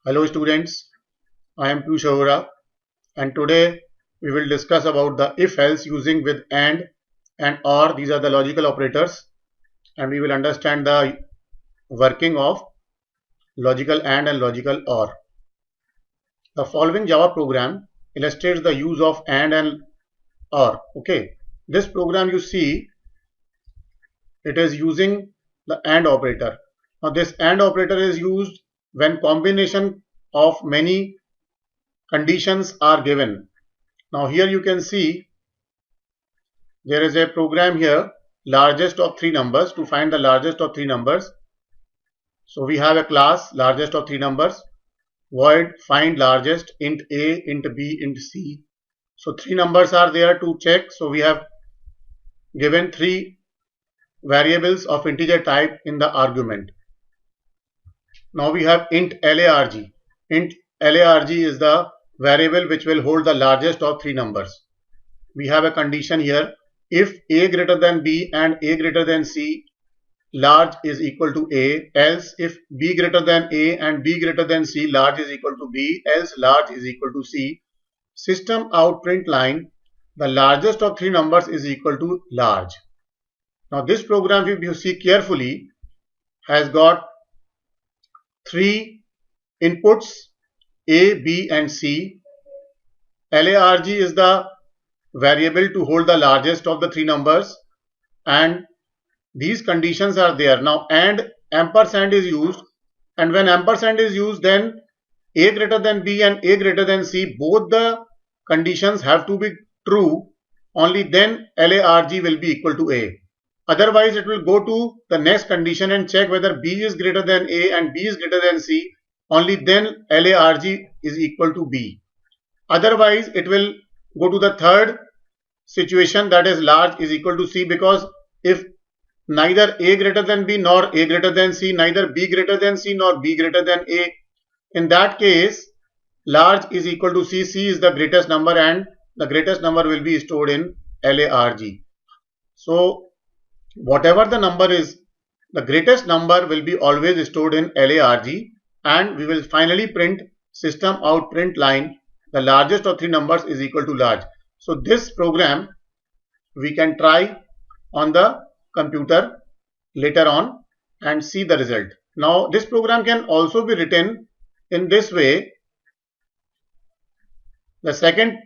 Hello students, I am Piyush Arora and today we will discuss about the if-else using with and or. These are the logical operators and we will understand the working of logical and logical or. The following Java program illustrates the use of and or. Okay, this program you see it is using the and operator. Now this and operator is used when combination of many conditions are given. Now here you can see there is a program here, largest of three numbers, to find the largest of three numbers. So we have a class largest of three numbers, void find largest, int a, int b, int c. So three numbers are there to check. So we have given three variables of integer type in the argument. Now we have int larg. Int larg is the variable which will hold the largest of three numbers. We have a condition here, if a greater than b and a greater than c, large is equal to a, else if b greater than a and b greater than c, large is equal to b, else large is equal to c. System out print line, the largest of three numbers is equal to large. Now this program, if you see carefully, has got three inputs a, b and c. Larg is the variable to hold the largest of the three numbers and these conditions are there. Now and ampersand is used, and when ampersand is used, then a greater than b and a greater than c, both the conditions have to be true, only then larg will be equal to a. Otherwise it will go to the next condition and check whether b is greater than a and b is greater than c, only then larg is equal to b. Otherwise it will go to the third situation, that is large is equal to c, because if neither a greater than b nor a greater than c, neither b greater than c nor b greater than a, in that case large is equal to c. C is the greatest number and the greatest number will be stored in larg. So whatever the number is, the greatest number will be always stored in larg, and we will finally print system out print line, the largest of three numbers is equal to large. So this program we can try on the computer later on and see the result. Now this program can also be written in this way. The second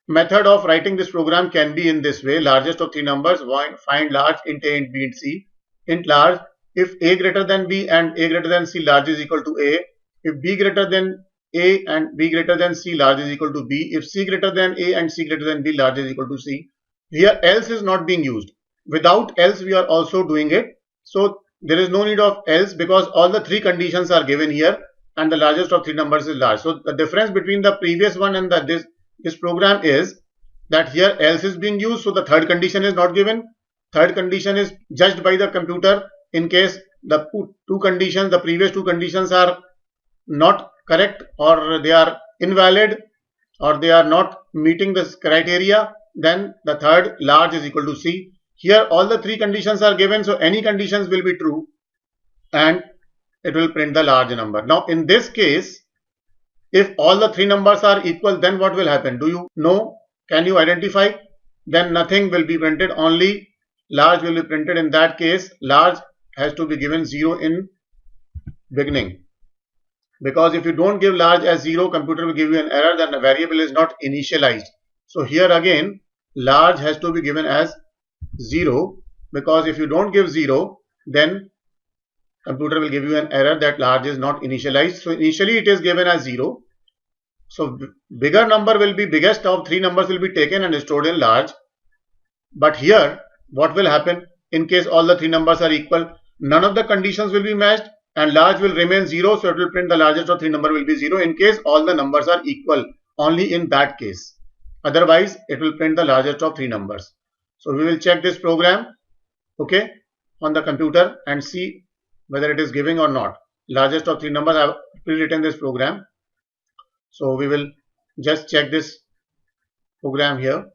method of writing this program can be in this way, largest of three numbers, find large, int a, int b, int c. Int large, if a greater than b and a greater than c, large is equal to a. If b greater than a and b greater than c, large is equal to b. If c greater than a and c greater than b, large is equal to c. Here else is not being used. Without else we are also doing it. So there is no need of else because all the three conditions are given here and the largest of three numbers is large. So the difference between the previous one and this program is that here else is being used, so the third condition is not given. Third condition is judged by the computer in case the the previous two conditions are not correct or they are invalid or they are not meeting this criteria, then the third large is equal to c. Here all the three conditions are given, so any conditions will be true and it will print the large number. Now in this case, if all the three numbers are equal, then what will happen? Do you know? Can you identify? Then nothing will be printed, only large will be printed. In that case, large has to be given 0 in beginning, because if you don't give large as 0, computer will give you an error that the variable is not initialized. So here again large has to be given as 0, because if you don't give 0, then computer will give you an error that large is not initialized. So initially it is given as 0. So bigger number will be, biggest of three numbers will be taken and stored in large. But here what will happen in case all the three numbers are equal? None of the conditions will be matched and large will remain 0. So it will print the largest of three number will be 0 in case all the numbers are equal, only in that case. Otherwise it will print the largest of three numbers. So we will check this program, okay, on the computer and see whether it is giving or not. Largest of three numbers, I have pre-written this program. So we will just check this program here,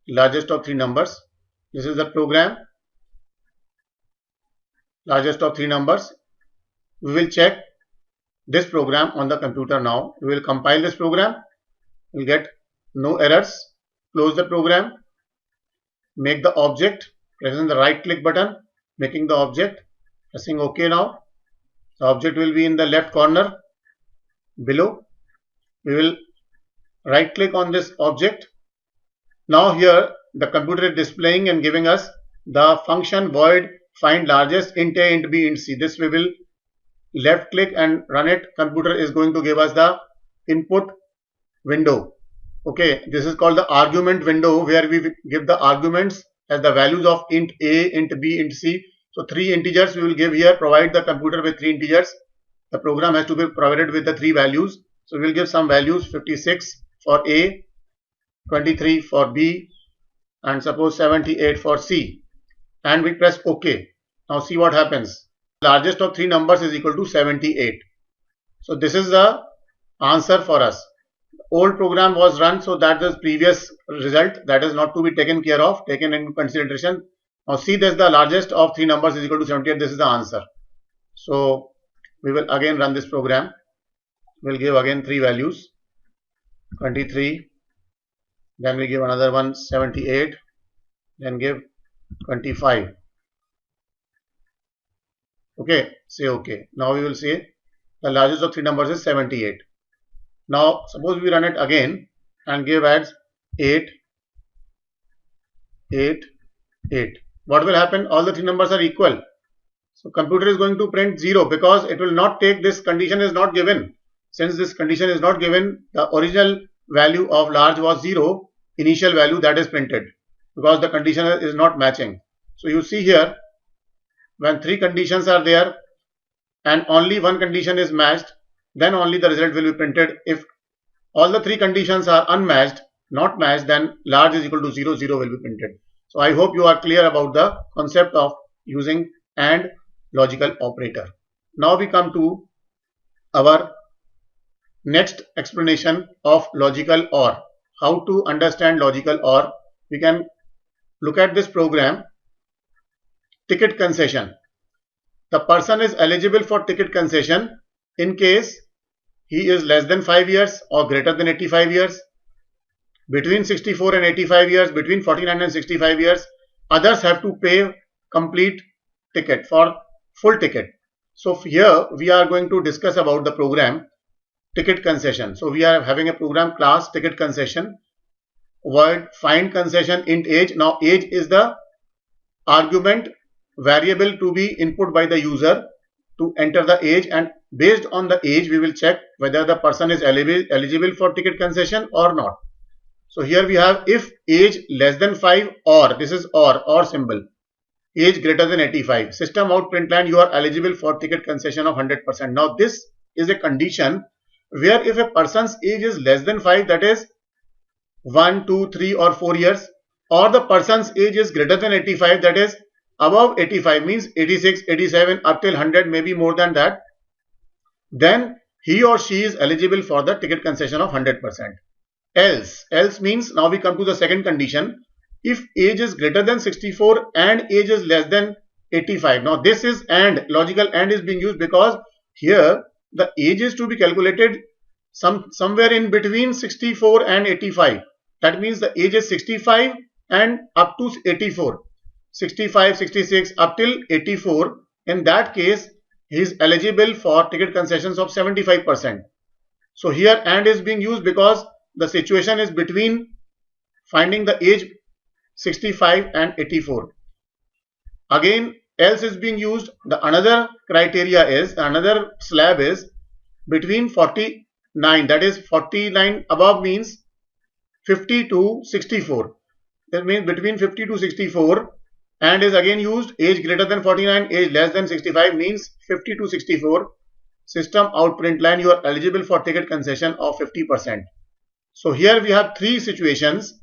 largest of three numbers. This is the program, largest of three numbers. We will check this program on the computer now. We will compile this program. We'll get no errors. Close the program. Make the object. Pressing the right click button. Making the object. Pressing OK now. The object will be in the left corner below. We will right click on this object. Now here the computer is displaying and giving us the function void find largest int a, int b, int c. This we will left click and run it. Computer is going to give us the input window. Okay, this is called the argument window, where we give the arguments as the values of int a, int b, int c. So 3 integers we will give here. Provide the computer with 3 integers. The program has to be provided with the 3 values. So we will give some values: 56 for a, 23 for B, and suppose 78 for C, and we press OK. Now see what happens. The largest of 3 numbers is equal to 78. So this is the answer for us. The old program was run, so that is previous result, that is not to be taken care of, taken into consideration. Now see this, the largest of 3 numbers is equal to 78. This is the answer. So we will again run this program. We will give again 3 values, 23. Then we give another one, 78, then give 25. Okay, say OK. Now we will say the largest of 3 numbers is 78. Now suppose we run it again and give as 8, 8, 8. What will happen? All the 3 numbers are equal. So computer is going to print 0 because it will not take, this condition is not given. Since this condition is not given, the original value of large was 0, initial value, that is printed, because the condition is not matching. So you see here, when 3 conditions are there and only one condition is matched, then only the result will be printed. If all the 3 conditions are unmatched, not matched, then large is equal to 0, 0 will be printed. So I hope you are clear about the concept of using AND logical operator. Now we come to our next explanation of logical OR. How to understand logical OR? We can look at this program. Ticket concession. The person is eligible for ticket concession in case he is less than 5 years or greater than 85 years, between 64 and 85 years, between 49 and 65 years. Others have to pay complete ticket for full ticket. So here we are going to discuss about the program ticket concession. So we are having a program class ticket concession, void find concession int age. Now age is the argument variable to be input by the user to enter the age, and based on the age we will check whether the person is eligible for ticket concession or not. So here we have if age less than 5 or, this is or symbol, age greater than 85, system out println you are eligible for ticket concession of 100%. Now this is a condition where if a person's age is less than 5, that is 1, 2, 3 or 4 years, or the person's age is greater than 85, that is above 85, means 86, 87 up till 100, maybe more than that, then he or she is eligible for the ticket concession of 100%. Else means, now we come to the second condition, if age is greater than 64 and age is less than 85. Now this is AND, logical AND is being used because here the age is to be calculated somewhere in between 64 and 85. That means the age is 65 and up to 84. 65, 66 up till 84. In that case, he is eligible for ticket concessions of 75%. So here AND is being used because the situation is between finding the age 65 and 84. Again, else is being used. The another criteria is, another slab is between 49, that is 49 above means 50 to 64. That means between 50 to 64, and is again used age greater than 49, age less than 65 means 50 to 64. System out println you are eligible for ticket concession of 50%. So here we have 3 situations: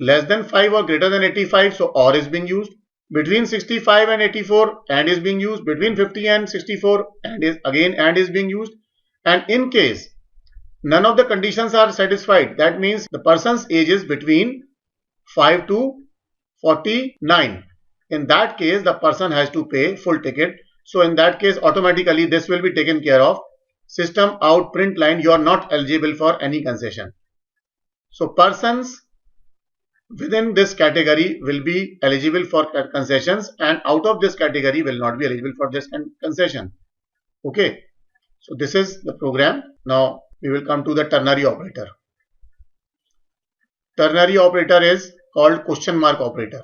less than 5 or greater than 85, so OR is being used. Between 65 and 84, AND is being used. Between 50 and 64, AND is being used. And in case none of the conditions are satisfied, that means the person's age is between 5 to 49. In that case, the person has to pay full ticket. So in that case, automatically this will be taken care of. system out print line, you are not eligible for any concession. So persons within this category will be eligible for concessions, and out of this category will not be eligible for this concession. Okay, so this is the program. Now we will come to the ternary operator. Ternary operator is called question mark operator.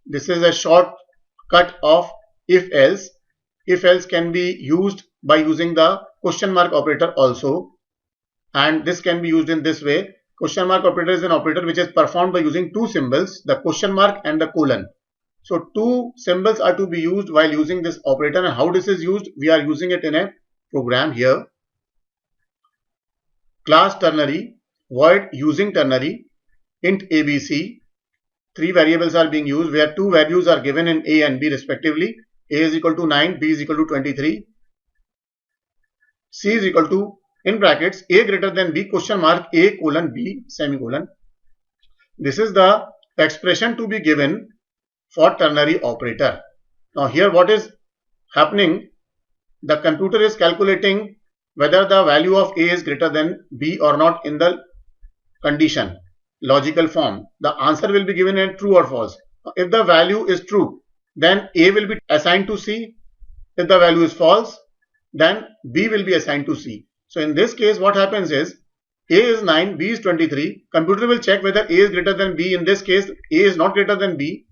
This is a shortcut of if else. If else can be used by using the question mark operator also, and this can be used in this way. Question mark operator is an operator which is performed by using two symbols, the question mark and the colon. So two symbols are to be used while using this operator, and how this is used, we are using it in a program here. Class ternary, void using ternary, int ABC. Three variables are being used where two values are given in A and B respectively. A is equal to 9, B is equal to 23. C is equal to, in brackets, A greater than B question mark A colon B semicolon. This is the expression to be given for ternary operator. Now here what is happening, the computer is calculating whether the value of A is greater than B or not in the condition, logical form. The answer will be given in true or false. If the value is true, then A will be assigned to C. If the value is false, then B will be assigned to C. So in this case what happens is, A is 9, B is 23. Computer will check whether A is greater than B. In this case A is not greater than B.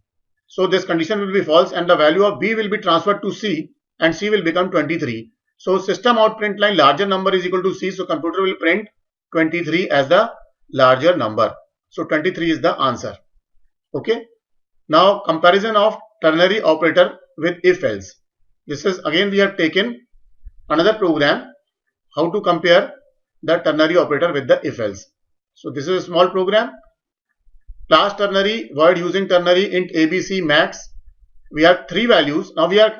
So this condition will be false and the value of B will be transferred to C and C will become 23. So system out print line larger number is equal to C. So computer will print 23 as the larger number. So 23 is the answer. Okay. Now comparison of ternary operator with if else. This is again we have taken another program how to compare the ternary operator with the if else. So this is a small program. Class ternary, void using ternary, int ABC max. We have three values. Now we are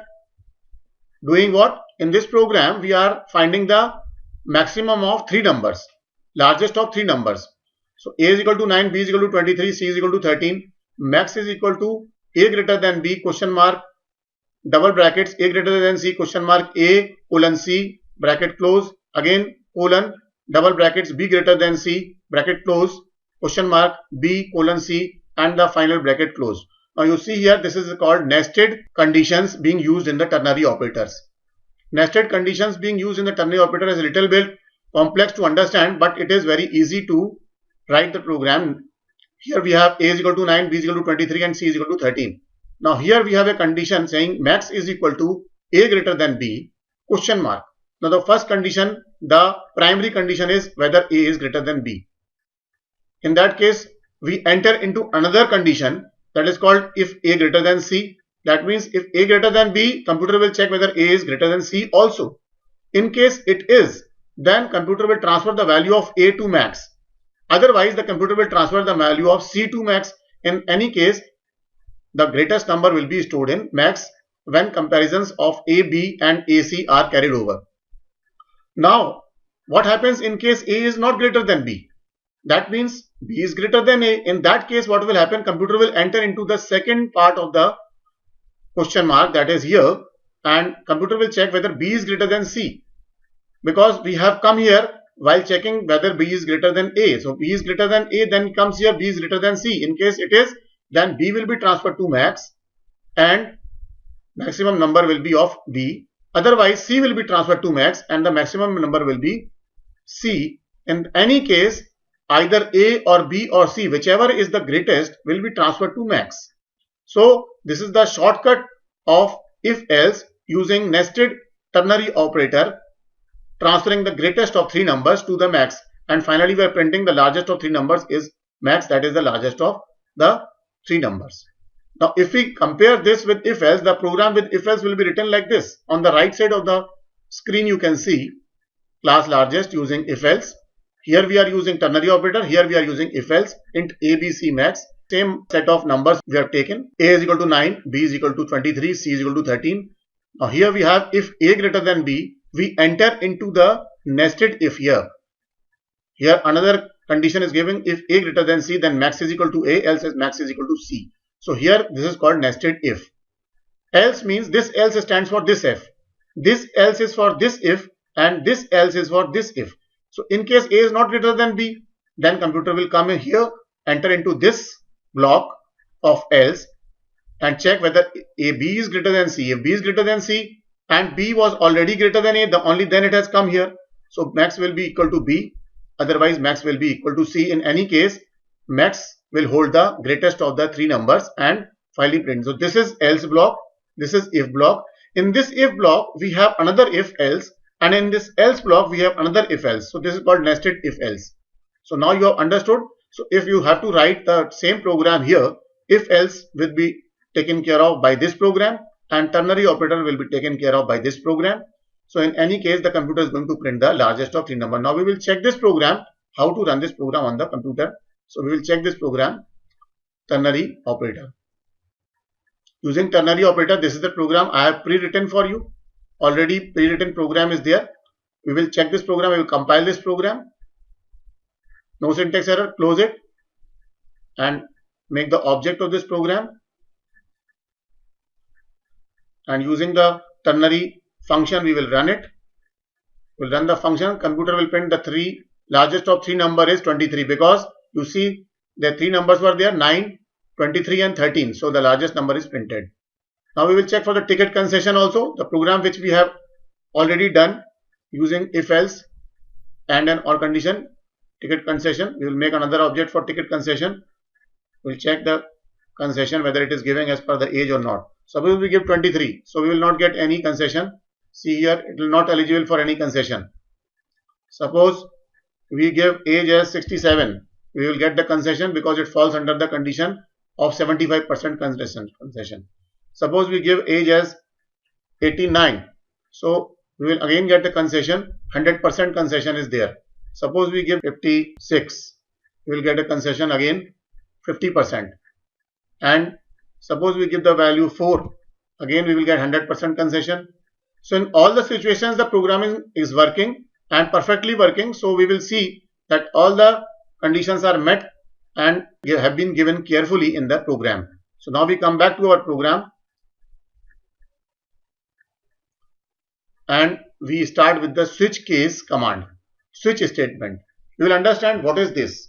doing what? In this program we are finding the maximum of three numbers, largest of three numbers. So A is equal to 9, B is equal to 23, C is equal to 13. Max is equal to A greater than B question mark double brackets A greater than C question mark A colon C bracket close, again colon double brackets B greater than C bracket close question mark B colon C and the final bracket close. Now you see here this is called nested conditions being used in the ternary operators. Nested conditions being used in the ternary operator is a little bit complex to understand, but it is very easy to write the program. Here we have A is equal to 9, B is equal to 23 and C is equal to 13. Now here we have a condition saying max is equal to A greater than B question mark. Now the first condition, the primary condition is whether A is greater than B. In that case we enter into another condition that is called if A greater than C. That means if A greater than B, computer will check whether A is greater than C also. In case it is, then computer will transfer the value of A to max. Otherwise the computer will transfer the value of C to max. In any case, the greatest number will be stored in max when comparisons of A, B and AC are carried over. Now what happens in case A is not greater than B? That means B is greater than A. In that case what will happen? Computer will enter into the second part of the question mark, that is here, and computer will check whether B is greater than C, because we have come here while checking whether B is greater than A. So B is greater than A, then comes here B is greater than C. In case it is, then B will be transferred to max and maximum number will be of B. Otherwise C will be transferred to max and the maximum number will be C. In any case, either A or B or C, whichever is the greatest, will be transferred to max. So this is the shortcut of if else using nested ternary operator, transferring the greatest of three numbers to the max, and finally we are printing the largest of three numbers is max, that is the largest of the three numbers. Now if we compare this with if else, the program with if else will be written like this. On the right side of the screen you can see class largest using if else. Here we are using ternary operator, here we are using if else, int ABC max. Same set of numbers we have taken. A is equal to 9, B is equal to 23, C is equal to 13. Now here we have if A greater than B, we enter into the nested if here. Here another condition is given, if A greater than C, then max is equal to A, else is max is equal to C. So here this is called nested if. Else means this else stands for this if. This else is for this if and this else is for this if. So in case A is not greater than B, then computer will come in here, enter into this block of else and check whether B is greater than C. If B is greater than C and B was already greater than A, only then it has come here. So max will be equal to B, otherwise max will be equal to C. In any case, max will hold the greatest of the three numbers and finally print. So this is else block, this is if block. In this if block, we have another if else, and in this else block, we have another if else. So this is called nested if else. So now you have understood. So if you have to write the same program here, if else will be taken care of by this program and ternary operator will be taken care of by this program. So in any case, the computer is going to print the largest of three numbers. Now we will check this program, how to run this program on the computer. So we will check this program, ternary operator. Using ternary operator, this is the program I have pre-written for you. Already pre-written program is there. We will check this program, we will compile this program. No syntax error, close it and make the object of this program. And using the ternary function, we will run it. We'll run the function. Computer will print the largest of three number is 23, because you see the three numbers were there, 9, 23 and 13. So the largest number is printed. Now we will check for the ticket concession also, the program which we have already done using if else and an or condition. Ticket concession, we will make another object for ticket concession. We'll check the concession whether it is giving as per the age or not. Suppose we give 23, so we will not get any concession. See here, it will not eligible for any concession. Suppose we give age as 67, we will get the concession because it falls under the condition of 75% concession. Suppose we give age as 89, so we will again get the concession, 100% concession is there. Suppose we give 56, we will get a concession again 50%. And suppose we give the value 4, again we will get 100% concession. So in all the situations, the programming is working and perfectly working. So we will see that all the conditions are met and have been given carefully in the program. So now we come back to our program and we start with the switch case command, switch statement. You will understand what is this.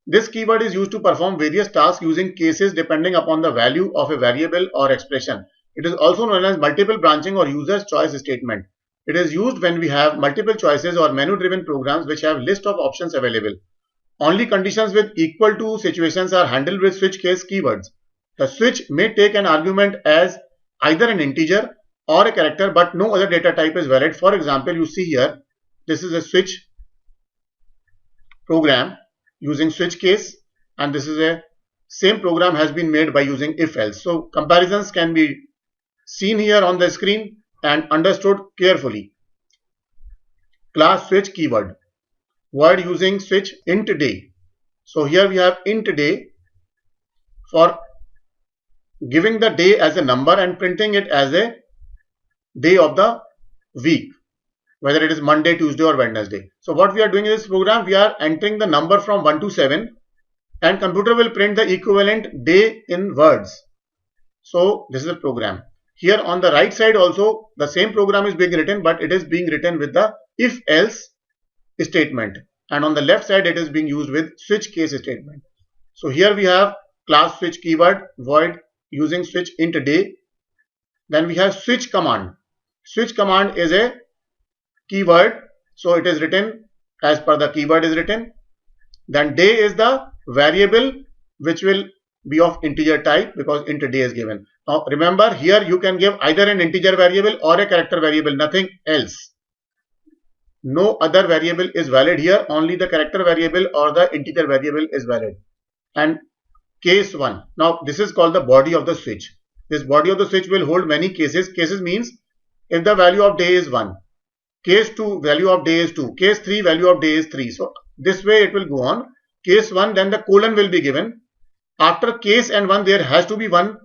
This keyword is used to perform various tasks using cases depending upon the value of a variable or expression. It is also known as multiple branching or user's choice statement. It is used when we have multiple choices or menu-driven programs which have list of options available. Only conditions with equal to situations are handled with switch case keywords. The switch may take an argument as either an integer or a character, but no other data type is valid. For example, you see here, this is a switch program using switch case, and this is a same program has been made by using if else. So comparisons can be seen here on the screen and understood carefully. Class switch keyword, word using switch int day. So here we have int day for giving the day as a number and printing it as a day of the week, whether it is Monday, Tuesday or Wednesday. So what we are doing in this program, we are entering the number from 1 to 7 and computer will print the equivalent day in words. So this is the program. Here on the right side also the same program is being written, but it is being written with the if else statement, and on the left side it is being used with switch case statement. So here we have class switch keyword, void using switch int day. Then we have switch command. Switch command is a keyword, so it is written as per the keyword is written. Then day is the variable which will be of integer type because int day is given. Now remember, here you can give either an integer variable or a character variable, nothing else. No other variable is valid here, only the character variable or the integer variable is valid. And case 1. Now this is called the body of the switch. This body of the switch will hold many cases. Cases means if the value of day is 1, case 2 value of day is 2, case 3 value of day is 3. So this way it will go on. Case 1, then the colon will be given. After case and 1 there has to be one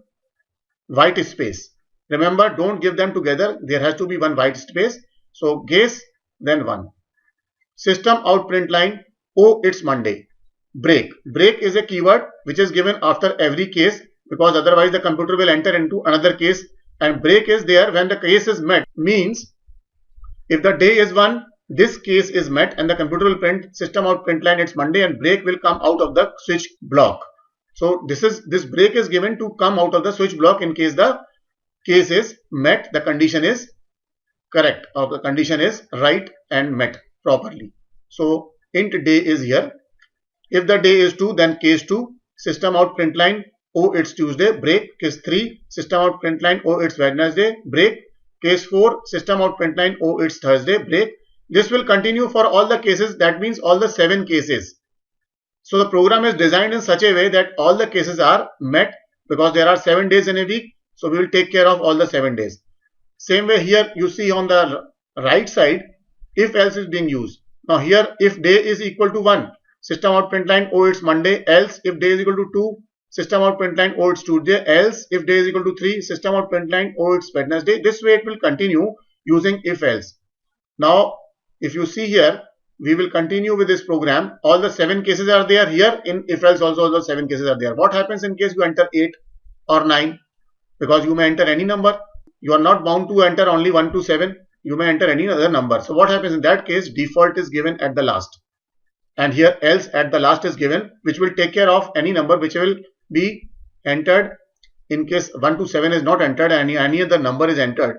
white space. Remember, don't give them together. There has to be one white space. So case then 1. System out print line, oh it's Monday. Break. Break is a keyword which is given after every case, because otherwise the computer will enter into another case, and break is there when the case is met, means If the day is 1, this case is met and the computer will print system out print line it's Monday and break will come out of the switch block. So this break is given to come out of the switch block in case the case is met, the condition is correct or the condition is right and met properly. So int day is here. If the day is 2, then case 2 system out print line, oh it's Tuesday, break. Case 3 system out print line, oh it's Wednesday, break. Case 4 system out print line, oh it's Thursday, break. This will continue for all the cases, that means all the 7 cases. So the program is designed in such a way that all the cases are met because there are 7 days in a week. So we will take care of all the 7 days. Same way here you see on the right side if else is being used. Now here if day is equal to 1, system out print line, oh it's Monday, else if day is equal to 2, system out print line, oh it's Tuesday, else if day is equal to 3, system out print line, oh it's Wednesday. This way it will continue using if else. Now if you see here, we will continue with this program. All the 7 cases are there here. In if else also all the 7 cases are there. What happens in case you enter 8 or 9? Because you may enter any number. You are not bound to enter only 1 to 7. You may enter any other number. So what happens in that case? Default is given at the last. And here else at the last is given, which will take care of any number which will be entered in case 1 to 7 is not entered and any other number is entered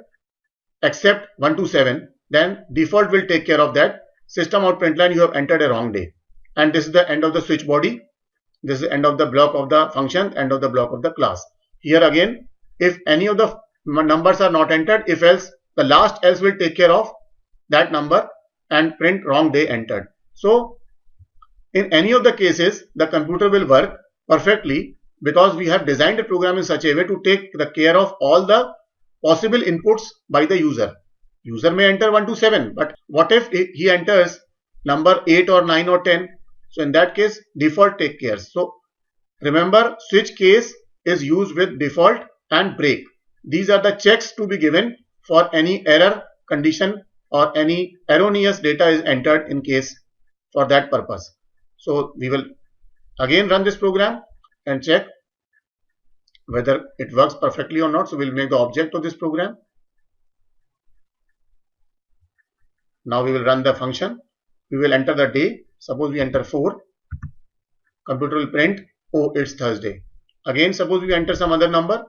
except 1 to 7. Then default will take care of that. System out print line, you have entered a wrong day. And this is the end of the switch body. This is the end of the block of the function, end of the block of the class. Here again, if any of the numbers are not entered, if else, the last else will take care of that number and print wrong day entered. So in any of the cases, the computer will work perfectly because we have designed a program in such a way to take the care of all the possible inputs by the user. User may enter 1 to 7, but what if he enters number 8 or 9 or 10? So in that case, default take care. So remember, switch case is used with default and break. These are the checks to be given for any error condition or any erroneous data is entered in case for that purpose. So we will again run this program and check whether it works perfectly or not. So we'll make the object of this program. Now we will run the function. We will enter the day. Suppose we enter 4. Computer will print, oh it's Thursday. Again suppose we enter some other number.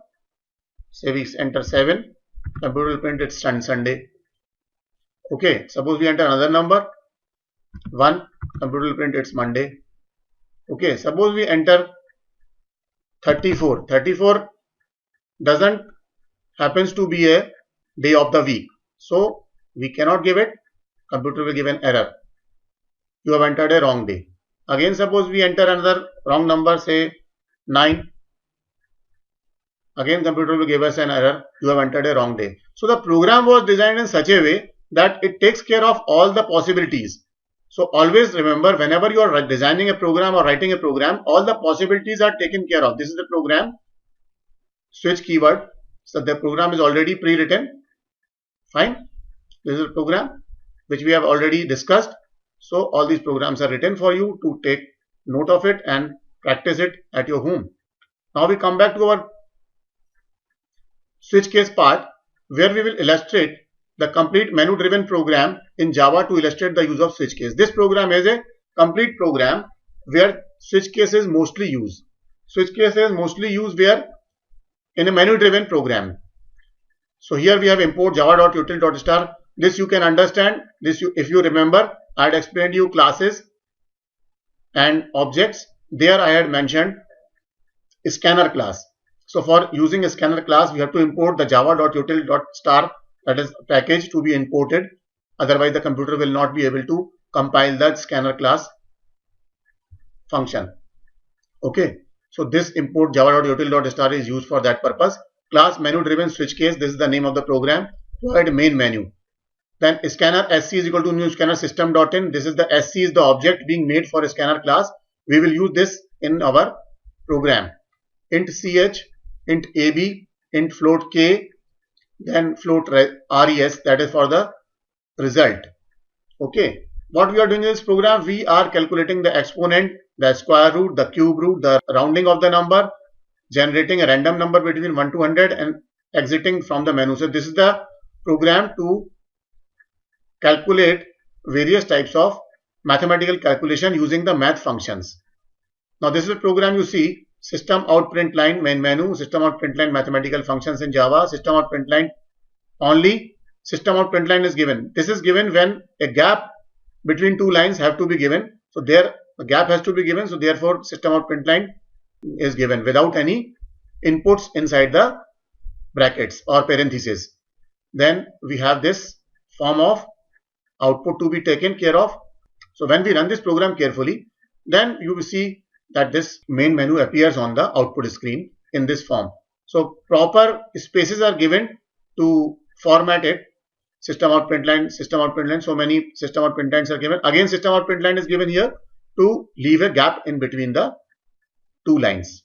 Say we enter 7. Computer will print it's Sunday. Okay. Suppose we enter another number. 1. Computer will print it's Monday. Okay. Suppose we enter 34. 34 doesn't happens to be a day of the week. So we cannot give it. Computer will give an error. You have entered a wrong day. Again suppose we enter another wrong number, say 9. Again computer will give us an error. You have entered a wrong day. So the program was designed in such a way that it takes care of all the possibilities. So always remember, whenever you are designing a program or writing a program, all the possibilities are taken care of. This is the program. Switch keyword. So the program is already pre-written. Fine. This is the program which we have already discussed. So all these programs are written for you to take note of it and practice it at your home. Now we come back to our switch case part, where we will illustrate the complete menu driven program in Java to illustrate the use of switch case. This program is a complete program where switch case is mostly used. Switch case is mostly used where? In a menu driven program. So here we have import java.util.star. This you can understand. This if you remember, I had explained you classes and objects. There I had mentioned scanner class. So for using a scanner class, we have to import the java.util.star, that is package, to be imported. Otherwise the computer will not be able to compile the scanner class function. Okay. So this import java.util.star is used for that purpose. Class menu driven switch case. This is the name of the program. Provide main menu. Then scanner sc is equal to new scanner system.in. This is the sc is the object being made for a scanner class. We will use this in our program. Int ch, int ab, int float k, then float res, that is for the result. Okay. What we are doing in this program, we are calculating the exponent, the square root, the cube root, the rounding of the number, generating a random number between 1 to 100 and exiting from the menu. So this is the program to calculate various types of mathematical calculation using the math functions. Now this is a program you see, system out print line main menu, system out print line mathematical functions in Java, system out print line only, system out print line is given. This is given when a gap between two lines have to be given. So there a gap has to be given. So therefore system out print line is given without any inputs inside the brackets or parentheses. Then we have this form of output to be taken care of. So when we run this program carefully, then you will see that this main menu appears on the output screen in this form. So proper spaces are given to format it. System out print line, system out print line. So many system out print lines are given. Again, system out print line is given here to leave a gap in between the two lines.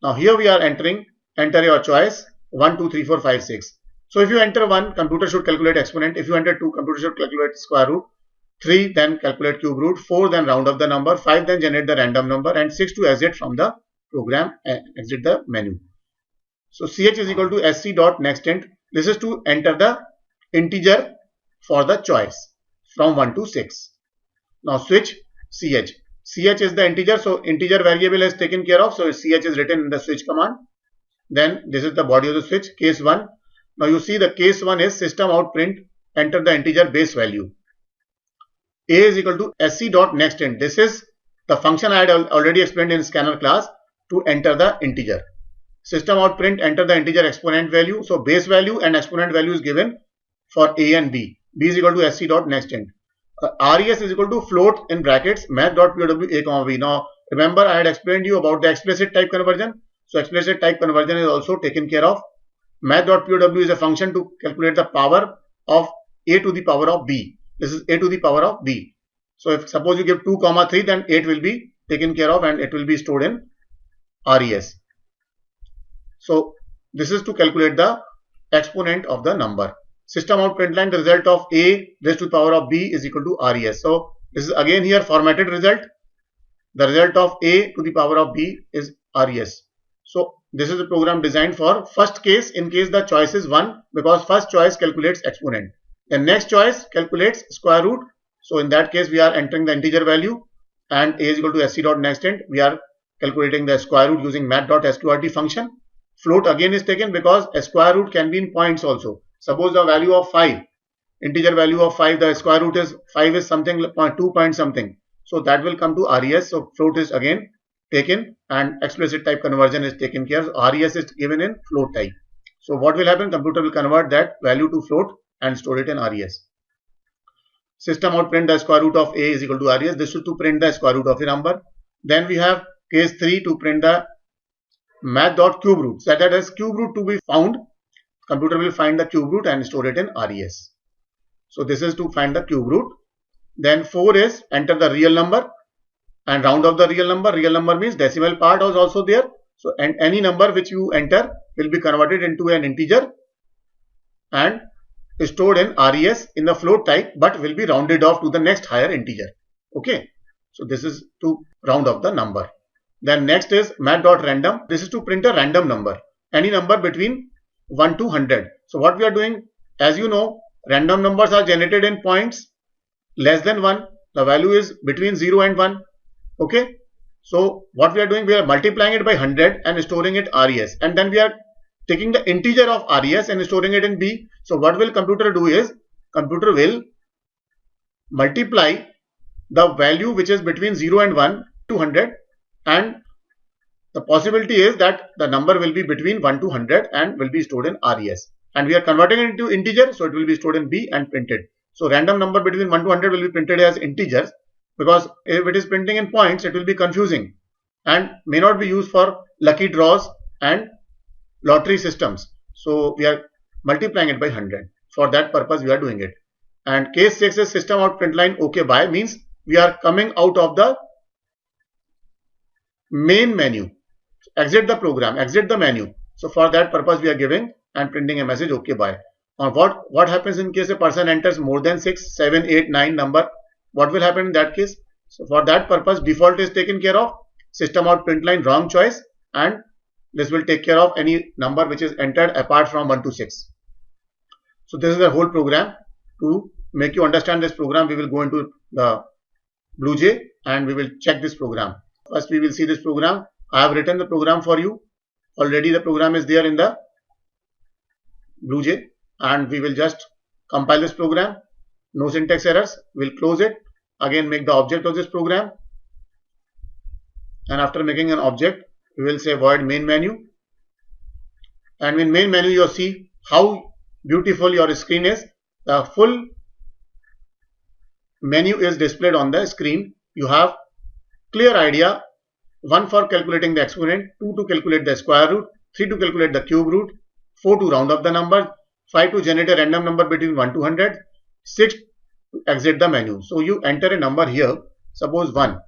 Now here we are enter your choice 1, 2, 3, 4, 5, 6. So if you enter 1, computer should calculate exponent. If you enter 2, computer should calculate square root. 3, then calculate cube root. 4, then round up the number. 5, then generate the random number. And 6 to exit from the program, exit the menu. So ch is equal to sc.nextInt. This is to enter the integer for the choice from 1 to 6. Now switch ch. Ch is the integer, so integer variable is taken care of. So ch is written in the switch command. Then this is the body of the switch, case 1. Now you see the case 1 is system out print, enter the integer base value. A is equal to sc.nextInt. This is the function I had already explained in scanner class to enter the integer. System out print, enter the integer exponent value. So base value and exponent value is given for A and B. B is equal to sc.nextInt. Res is equal to float in brackets math.pow a comma b. Now remember I had explained you about the explicit type conversion. So explicit type conversion is also taken care of. Math.pow is a function to calculate the power of a to the power of b. This is a to the power of b. So if suppose you give 2, 3, then 8 will be taken care of and it will be stored in res. So this is to calculate the exponent of the number. System out print line, the result of a raised to the power of b is equal to res. So this is again here formatted result. The result of a to the power of b is res. So this is a program designed for first case in case the choice is 1, because first choice calculates exponent. The next choice calculates square root. So in that case we are entering the integer value and a is equal to sc.nextInt. We are calculating the square root using math.sqrt function. Float again is taken because a square root can be in points also. Suppose the value of 5, integer value of 5, the square root is 5 is something 2 point something. So that will come to res. So float is again taken and explicit type conversion is taken care of. Res is given in float type. So what will happen? Computer will convert that value to float and store it in res. System out print the square root of a is equal to res. This is to print the square root of a number. Then we have case 3 to print the math.cube root. So that is cube root to be found. Computer will find the cube root and store it in res. So this is to find the cube root. Then 4 is enter the real number and round up the real number. Real number means decimal part was also there. So and any number which you enter will be converted into an integer and stored in res in the float type, but will be rounded off to the next higher integer. Okay. So this is to round up the number. Then next is math.random. This is to print a random number. Any number between 1 to 100. So what we are doing, as you know, random numbers are generated in points less than 1. The value is between 0 and 1. Okay. So what we are doing, we are multiplying it by 100 and storing it res. And then we are taking the integer of res and storing it in b. So what will computer do is, computer will multiply the value which is between 0 and 1 to 100, and the possibility is that the number will be between 1 to 100 and will be stored in res. And we are converting it into integer, so it will be stored in b and printed. So random number between 1 to 100 will be printed as integers, because if it is printing in points, it will be confusing and may not be used for lucky draws and lottery systems. So we are multiplying it by 100. For that purpose we are doing it. And case 6 is system out print line OK by, means we are coming out of the main menu. Exit the program, exit the menu. So for that purpose we are giving and printing a message OK by. Now what happens in case a person enters more than 6, 7, 8, 9 number? What will happen in that case? So for that purpose default is taken care of. System out print line wrong choice, and this will take care of any number which is entered apart from 1 to 6. So this is the whole program to make you understand this program, we will go into the BlueJ and we will check this program. First we will see this program. I have written the program for you. Already the program is there in the BlueJ, and we will just compile this program. No syntax errors. We'll close it. Again make the object of this program. And after making an object, we will say void main menu. And in main menu you'll see how beautiful your screen is. The full menu is displayed on the screen. You have clear idea: 1 for calculating the exponent, 2 to calculate the square root, 3 to calculate the cube root, 4 to round up the number, 5 to generate a random number between 1 to 100, 6 to exit the menu. So you enter a number here, suppose 1,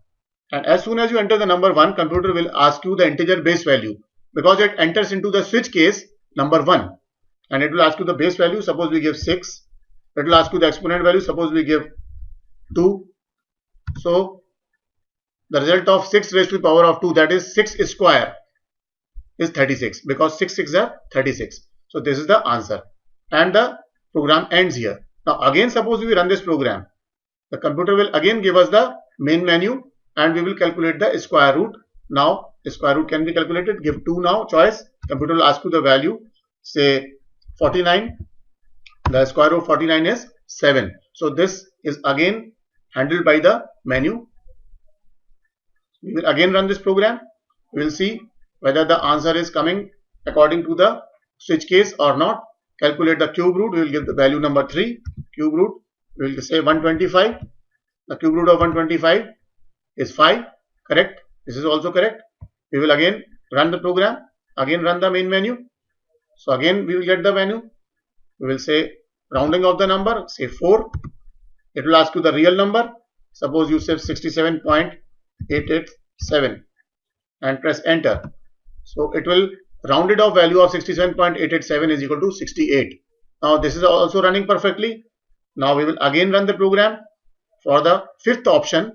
and as soon as you enter the number 1, computer will ask you the integer base value, because it enters into the switch case number 1, and it will ask you the base value. Suppose we give 6. It will ask you the exponent value. Suppose we give 2. So the result of 6 raised to the power of 2, that is 6 square, is 36, because 6 6 are 36. So this is the answer, and the program ends here. Now again, suppose we run this program, the computer will again give us the main menu and we will calculate the square root. Now square root can be calculated. Give 2 now, choice. Computer will ask you the value, say 49. The square root of 49 is 7. So this is again handled by the menu. We will again run this program. We will see whether the answer is coming according to the switch case or not. Calculate the cube root. We will give the value number 3. Cube root, we will say 125. The cube root of 125 is 5. Correct. This is also correct. We will again run the program. Again run the main menu. So again we will get the menu. We will say rounding of the number, say 4. It will ask you the real number. Suppose you say 67.887 and press enter. So it will round it off value of 67.887 is equal to 68. Now this is also running perfectly. Now we will again run the program for the fifth option,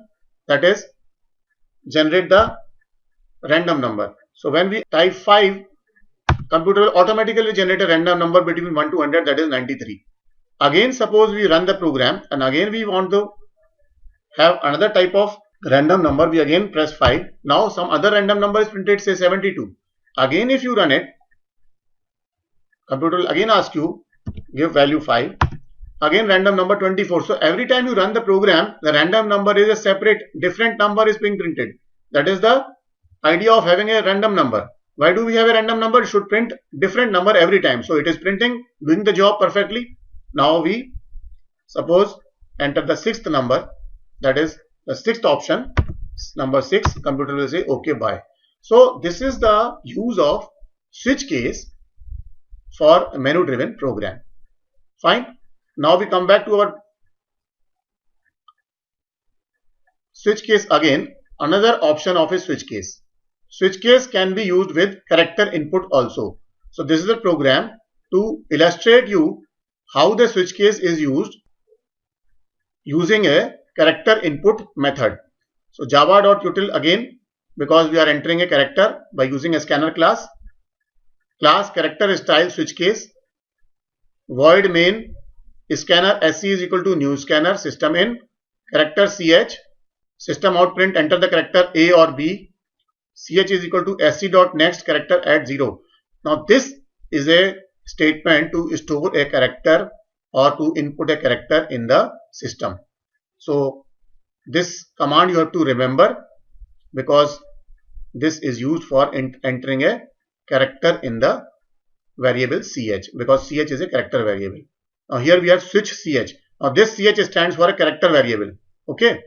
that is generate the random number. So when we type 5, computer will automatically generate a random number between 1 to 100, that is 93. Again suppose we run the program and again we want to have another type of random number. We again press 5. Now some other random number is printed, say 72. Again if you run it, computer will again ask you, give value 5. Again random number 24. So every time you run the program, the random number is a separate, different number is being printed. That is the idea of having a random number. Why do we have a random number? It should print different number every time. So it is printing, doing the job perfectly. Now we suppose enter the 6th number, that is the 6th option, number 6. Computer will say okay, bye. So this is the use of switch case for a menu driven program. Fine. Now we come back to our switch case again. Another option of a switch case. Switch case can be used with character input also. So this is a program to illustrate you how the switch case is used using a character input method. So java.util again, because we are entering a character by using a scanner class. Class character style switch case. Void main scanner sc is equal to new scanner system in character ch. System out print, enter the character a or b. Ch is equal to sc.next character at 0. Now this is a statement to store a character or to input a character in the system. So this command you have to remember, because this is used for entering a character in the variable ch, because ch is a character variable. Now here we have switch ch. Now this ch stands for a character variable. Okay.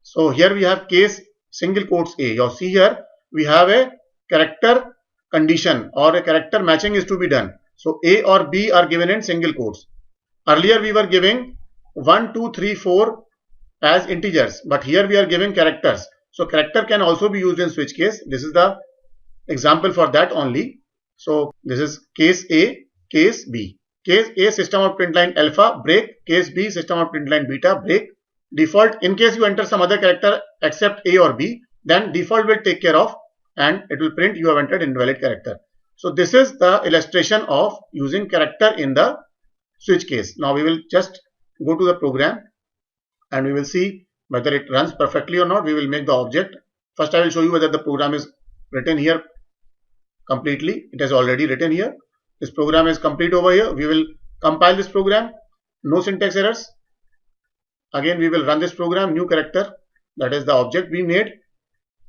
So here we have case single quotes a. You see here we have a character condition or a character matching is to be done. So a or b are given in single quotes. Earlier we were giving 1, 2, 3, 4 as integers, but here we are giving characters. So character can also be used in switch case. This is the example for that only. So this is case A, case B. Case A, system out print line alpha, break. Case B, system out print line beta, break. Default, in case you enter some other character except A or B, then default will take care of and it will print you have entered invalid character. So this is the illustration of using character in the switch case. Now we will just go to the program and we will see whether it runs perfectly or not. We will make the object. First I will show you whether the program is written here completely. It has already written here. This program is complete over here. We will compile this program. No syntax errors. Again we will run this program. New character, that is the object we made.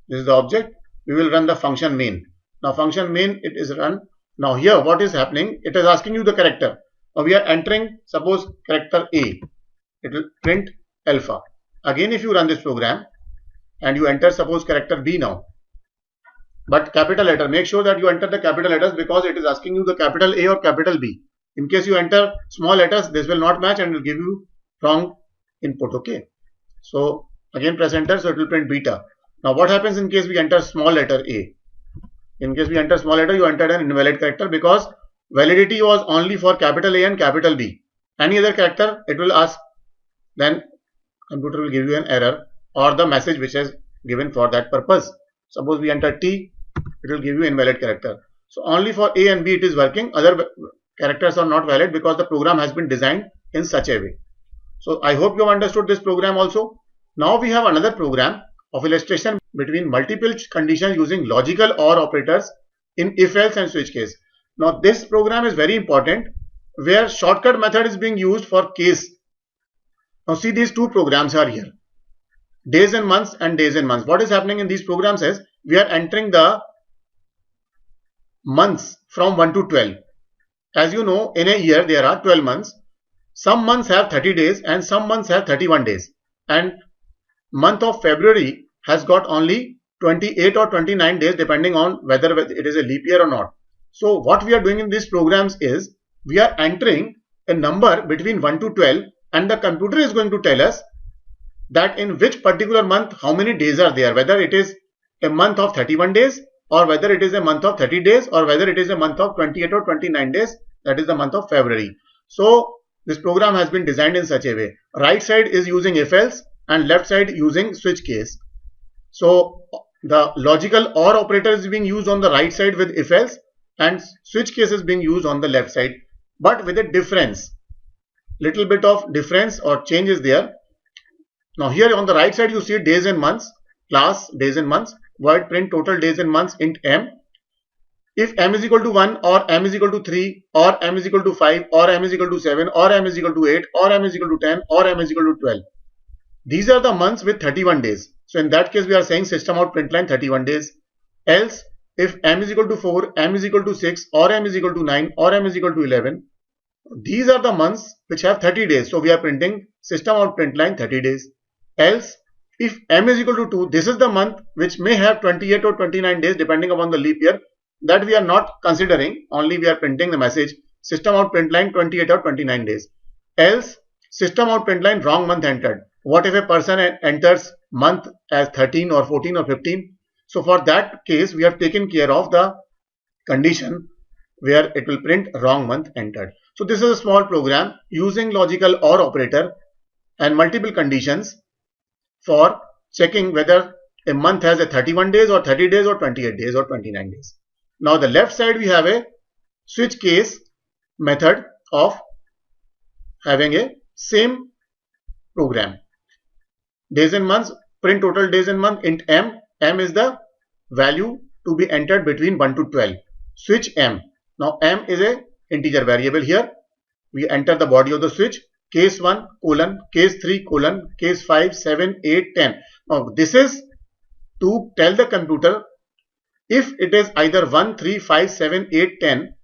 This is the object. We will run the function main. Now function main, it is run. Now here what is happening? It is asking you the character. Now we are entering, suppose, character A. It will print alpha. Again if you run this program and you enter, suppose, character B now, but capital letter, make sure that you enter the capital letters because it is asking you the capital A or capital B. In case you enter small letters, this will not match and will give you wrong input. Okay, so again press enter, so it will print beta. Now what happens in case we enter small letter A? In case we enter small letter, you entered an invalid character because validity was only for capital A and capital B. Any other character it will ask, then computer will give you an error or the message which is given for that purpose. Suppose we enter T, it will give you invalid character. So only for A and B it is working. Other characters are not valid because the program has been designed in such a way. So I hope you have understood this program also. Now we have another program of illustration between multiple conditions using logical OR operators in if else and switch case. Now this program is very important where shortcut method is being used for case. Now see, these two programs are here, days and months and days and months. What is happening in these programs is we are entering the months from 1 to 12. As you know, in a year there are 12 months. Some months have 30 days and some months have 31 days. And month of February has got only 28 or 29 days depending on whether it is a leap year or not. So what we are doing in these programs is we are entering a number between 1 to 12 and the computer is going to tell us that in which particular month how many days are there, whether it is a month of 31 days or whether it is a month of 30 days or whether it is a month of 28 or 29 days, that is the month of February. So this program has been designed in such a way. Right side is using if else and left side using switch case. So the logical OR operator is being used on the right side with if else and switch case is being used on the left side, but with a difference. Little bit of difference or change is there. Now here on the right side you see days and months, class days and months, void print total days and months int m. If m is equal to 1 or m is equal to 3 or m is equal to 5 or m is equal to 7 or m is equal to 8 or m is equal to 10 or m is equal to 12. These are the months with 31 days. So in that case we are saying system out println 31 days. Else if m is equal to 4, m is equal to 6 or m is equal to 9 or m is equal to 11. These are the months which have 30 days. So we are printing system out println 30 days. Else if m is equal to 2, this is the month which may have 28 or 29 days depending upon the leap year. That we are not considering, only we are printing the message system out println 28 or 29 days. Else system out println wrong month entered. What if a person enters month as 13 or 14 or 15? So for that case we have taken care of the condition where it will print wrong month entered. So this is a small program using logical OR operator and multiple conditions for checking whether a month has a 31 days or 30 days or 28 days or 29 days. Now the left side we have a switch case method of having a same program. Days and months, print total days and month int m. M is the value to be entered between 1 to 12. Switch m. Now m is a integer variable here. We enter the body of the switch. Case 1 colon, case 3 colon, case 5, 7, 8, 10. Now this is to tell the computer if it is either 1, 3, 5, 7, 8, 10,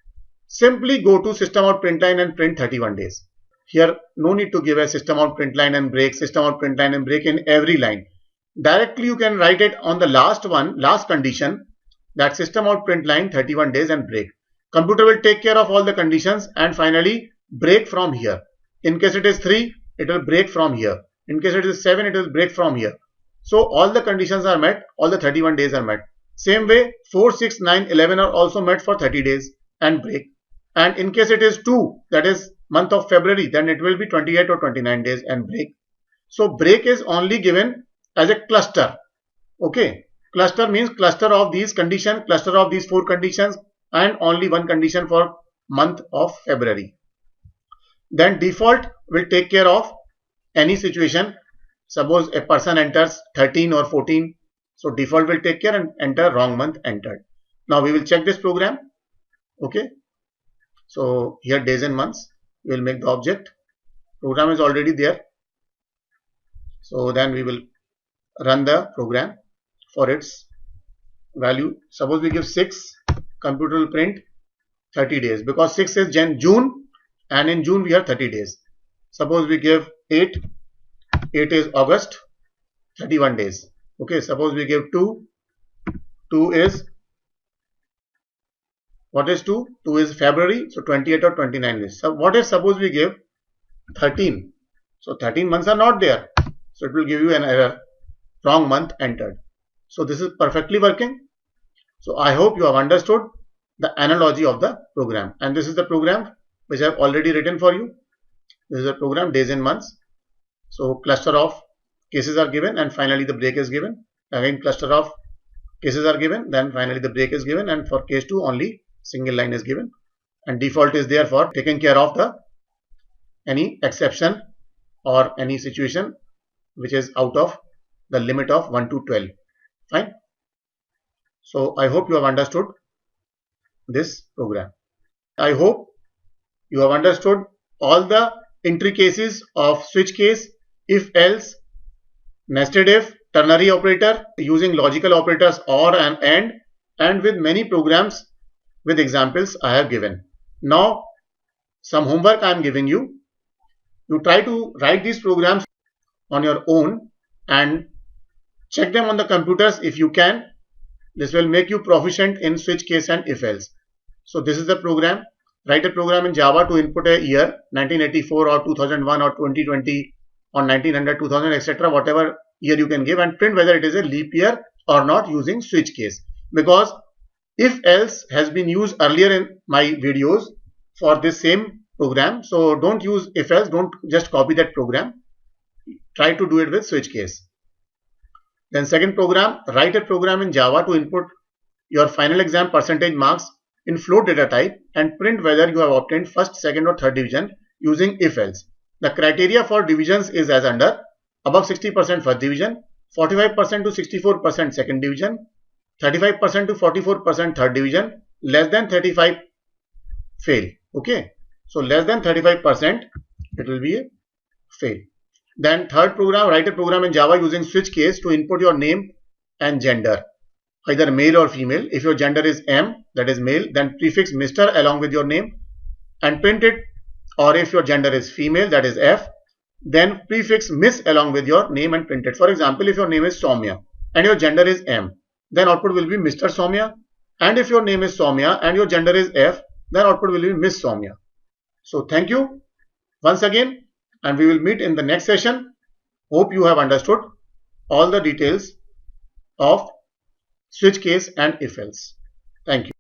simply go to system out println and print 31 days. Here no need to give a system out println and break, system out println and break in every line. Directly you can write it on the last one, last condition, that system out println 31 days and break. Computer will take care of all the conditions and finally break from here. In case it is 3, it will break from here. In case it is 7, it will break from here. So all the conditions are met, all the 31 days are met. Same way 4, 6, 9, 11 are also met for 30 days and break. And in case it is 2, that is month of February, then it will be 28 or 29 days and break. So break is only given as a cluster. Okay. Cluster means cluster of these conditions, cluster of these 4 conditions and only one condition for month of February. Then default will take care of any situation. Suppose a person enters 13 or 14, so default will take care and enter wrong month entered. Now we will check this program. Okay, so here days and months, we will make the object. Program is already there, so then we will run the program for its value. Suppose we give 6, computer will print 30 days because 6 is June and in June we have 30 days. Suppose we give 8 is August, 31 days. Okay, suppose we give 2 is, what is 2? 2 is February, so 28 or 29 days. So what if suppose we give 13? So 13 months are not there, so it will give you an error, wrong month entered. So this is perfectly working. So I hope you have understood the analogy of the program, and this is the program which I have already written for you. This is the program, days and months. So cluster of cases are given and finally the break is given. Again cluster of cases are given, then finally the break is given, and for case 2 only single line is given, and default is there for taking care of the any exception or any situation which is out of the limit of 1 to 12. Fine. So I hope you have understood this program. I hope you have understood all the intricacies of switch case, if else, nested if, ternary operator using logical operators or and with many programs with examples I have given. Now some homework I am giving you. You try to write these programs on your own and check them on the computers if you can. This will make you proficient in switch case and if else. So this is the program. Write a program in Java to input a year 1984 or 2001 or 2020 or 1900, 2000, etc. whatever year you can give, and print whether it is a leap year or not using switch case, because if else has been used earlier in my videos for this same program. So don't use if else, don't just copy that program, try to do it with switch case. Then second program, write a program in Java to input your final exam percentage marks in float data type and print whether you have obtained first, second or third division using if else. The criteria for divisions is as under: above 60% first division, 45% to 64% second division, 35% to 44% third division, less than 35 fail. Okay, so less than 35% it will be a fail. Then third program, write a program in Java using switch case to input your name and gender, either male or female. If your gender is M, that is male, then prefix Mr. along with your name and print it, or if your gender is female, that is F, then prefix Miss along with your name and print it. For example, if your name is Soumya and your gender is M, then output will be Mr. Soumya, and if your name is Soumya and your gender is F, then output will be Miss Soumya. So thank you once again, and we will meet in the next session. Hope you have understood all the details of switch case and if else. Thank you.